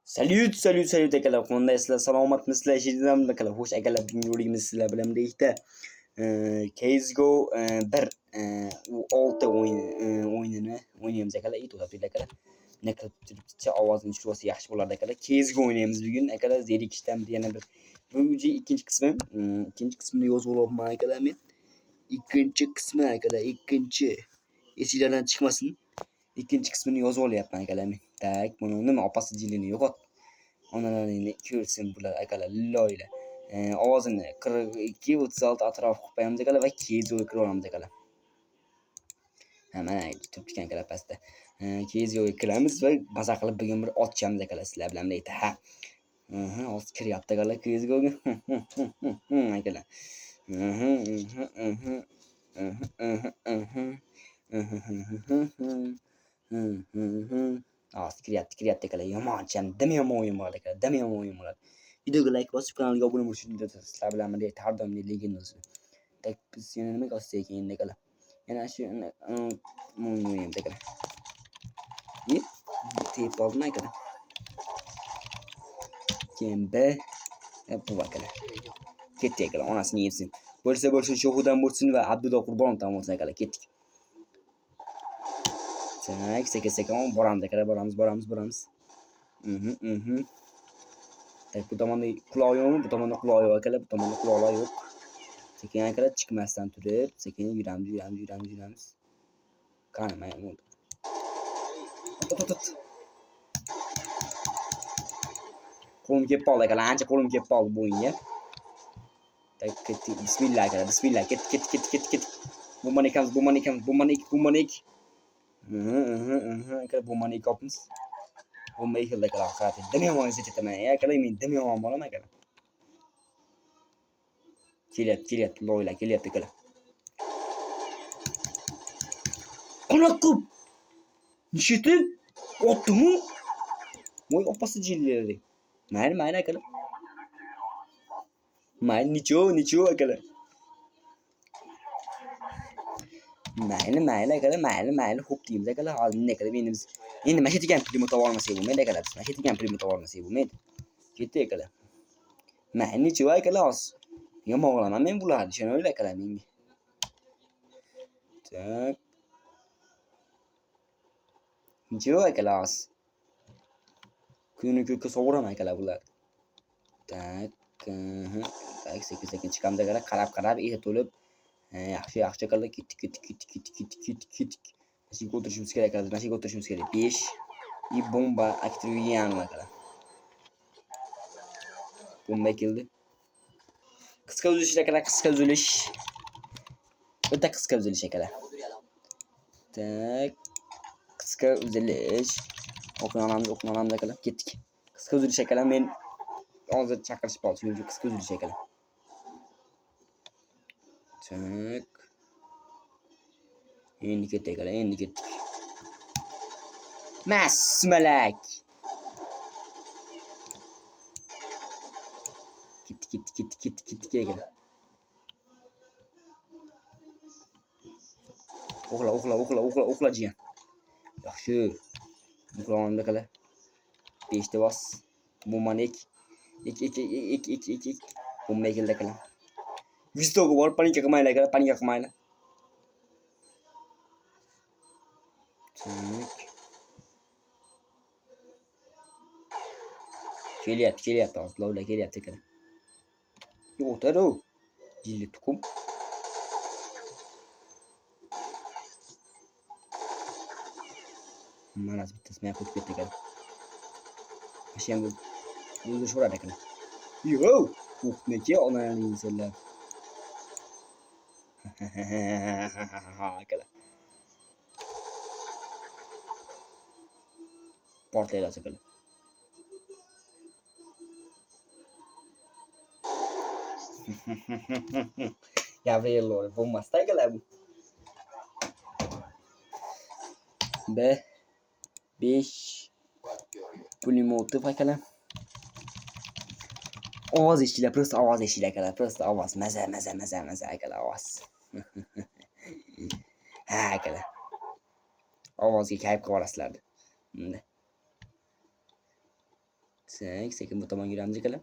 Salut akalar, qandaysizlar? Salomatmisizlar? Eshitdimmi akalar? Xo'sh akalar, bugungi roligimiz sizlar bilan birlikda CS:GO 1 u 6 o'yinini o'ynaymiz akalar. To'xtab akalar. Nima qilib turibdi? Ovozini tushirib olsa yaxshi bo'lardi akalar. CS:GO o'ynaymiz bugun akalar. Zerikishdan yana bir bu ikkinchi qismi. Ikkinchi qismini yozib olyapman akalar men. Ikkinchi qismi akalar, ikkinchi esinglardan chiqmasin. İkinci kısmını yozib olyapman akalar men. Tak, buni nima opasi jilini yo'qot. Onalaringni ko'rsin bular akalar, lilloylar. Ovozini 42 36 atrof qilib qo'yamiz akalar va CS:GO kirib olamiz akalar. Mana turibdi ekan akalar pastda. CS:GOga kiramiz va maza qilib bugun bir otchamiz akalar sizlar bilan birga. Ha. Hozir kiryapti akalar CS:GOga. Akalar. Kiryapti akalar. Yomoncham, dim yomon o'yin bo'ladi akalar. Dim yomon o'yin bo'ladi. Videoga like bosib, kanalga obuna bo'lishni sizlar bilan birga har doimgidek legenda. Tak biz yana nima qilsak ekan akalar. Yana shu o'ynaymiz akalar. Tep oldin akalar. Kembe bu akalar. Ketdik akalar, onasini yetsin. Bo'lsa Shohudan bo'lsin va Abdulla Qurbonov tam bo'lsin akalar. Ketdik. Sekin boramiz akalar, boramiz. Tak bu tomonda quloq yo'qmi? Bu tomonda quloq yo'q akalar, bu tomonda quloqlar yo'q. Sekin akalar chiqmasdan turib, sekin yuramiz. Qani, mana bo'ldi. Qo'lim kelib qoldi akalar, ancha qo'lim kelib qoldi bu o'yinga. Tak ketdik. Bismillah akalar, bismillah. Ket. Bomani ekamiz. Akalar bomani ekamiz. Bomba ekildi akalar, qara. Dim yomon ezitaman. Akalar men dim yomon bo'laman akalar. Kelyapti, loylar kelyapti akalar. Ana ko'p. Nishiti? Otdimi? Voy opasi jilleri. Mayli akalar. Mayli nicho akalar. Mayli akalar, mayli xo'p deymiz akalar. Hozir nima qilib endi mana shu degan primo topa olmasak bo'lmaydi akalar. Mana shu degan primo topa olmasak bo'lmaydi. Ketdik akalar. Mayli nicho akalar hozir. Yomon bo'laman men bularni, tushuninglar akalar menga. Tak. Nicho akalar hozir. Kuni ko'kka sovuraman akalar bular. Tak. Tak sekin chiqamiz akalar. Qarab eti to'lib. Yaxshi akalar. Ketdik. Mashinaga o'tirishimiz kerak akalar. 5 и bomba aktiviyan akalar. Bomba keldi. Qisqa uzilish akalar, qisqa uzilish. O'ta qisqa uzilish akalar. Tak. Qisqa uzilish. O'qinamiz akalar. Ketdik. Qisqa uzilish akalar, men hozir chaqirishib qoldi. Shuning uchun qisqa uzilish akalar. Tak. Endi ketdik akalar, Masmalak. Ketdik akalar. O'qla jiyan. Yaxshi. O'qlamamda akalar. 5 ta bos. Bombani ek. Bomba keldi akalar. Vistoga bor, panika qilmaylar akalar, Kelyapti hozir, lovlar kelyapti akalar. Yo'qdir u. Jilli tuqum. Mana bittasi men qo'yib ketdi akalar. Mana ham o'zi so'radi akalar. Yo! O'qniki onaning senlar. Akalar. Portlaylar akalar. Gabriel bombasi akalar bu. 5 pulemyotov akalar. Ovoz eshitinglar, просто ovoz eshitinglar akalar, просто ovoz. Maza akalar, ovoz. Ha akalar. Ovozga kayf qilib olasizlar. Sekin bu tomonga yuramiz akalar.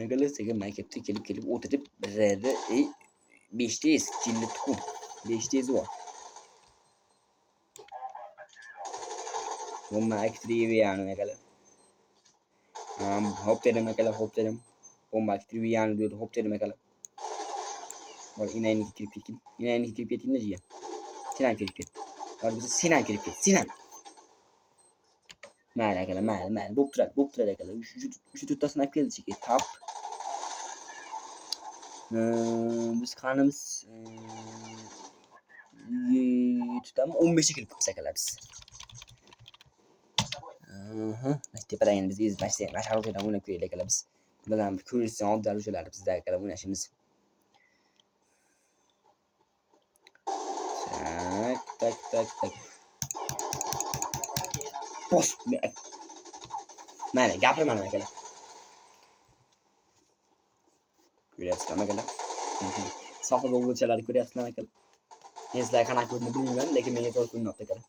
Akalar sekin maktabga kelib o'tirib birada 5'teyiz. Jilli tuqum. 5'teyiz bor. Bomba aktiviyan akalar. Hop dedim akalar, hop dedim. Bomba aktiviyan diyordu. Hop dedim akalar. Bak inayni kirib ketdim. Inayni kirib ketdimda jiyan. Sinan kirib ketdi. Bak biza Sinan kirib ketdi. Sinan. Mayli akalar, mayli. Bo'p turadi akalar. Shu to'rttasini olib keldi cheki. Tap. Biz qanimiz tutamiz 15 ga kirib qolibmiz akalar biz. Tepadan endi biz mashg'ulotlardan o'ynab ko'raylik akalar biz. Bilan ko'rishsin oddiy o'shalar bizda akalar o'ynashimiz. Tak. Bosh. Mayli, gapirmang akalar. Ko'ryapsizlarmi akalar? Sohil o'g'ilchalarni ko'ryapsizlarmi akalar? Men sizlarga qanaqa ko'rinadi bilmayman, lekin menga to'g'ri ko'rinyapti akalar.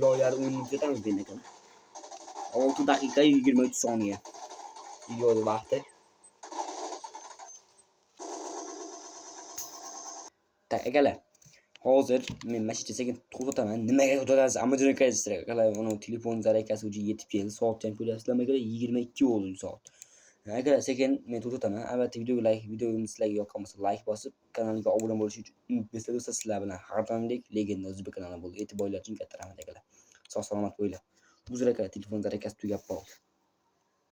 Loyar o'yinni tugatamiz endi akalar. 6 daqiqa 23 soniya. Video vaqti. Tak akalar. Hozir men mashina sekin to'xtataman. Nimaga to'xtatasiz? Amazon qaysiz akalar? Uni telefon zaryadkasi uchi yetib keldi. Soatni ham ko'ryapsizlarmi akalar? 22 bo'ldi soat. Akalar sekin men to'xtataman. Albatta videomiz sizlarga yoqqan bo'lsa like bosib, kanalimga obuna bo'lish uchun unutmaysizlar do'stlar. Sizlar bilan har doimdek legenda o'zbek kanali bo'ldi. E'tiborlaringiz uchun katta rahmat akalar. Sog' salomat bo'linglar. Uzr akalar, telefon zaryadkasi tugab qoldi.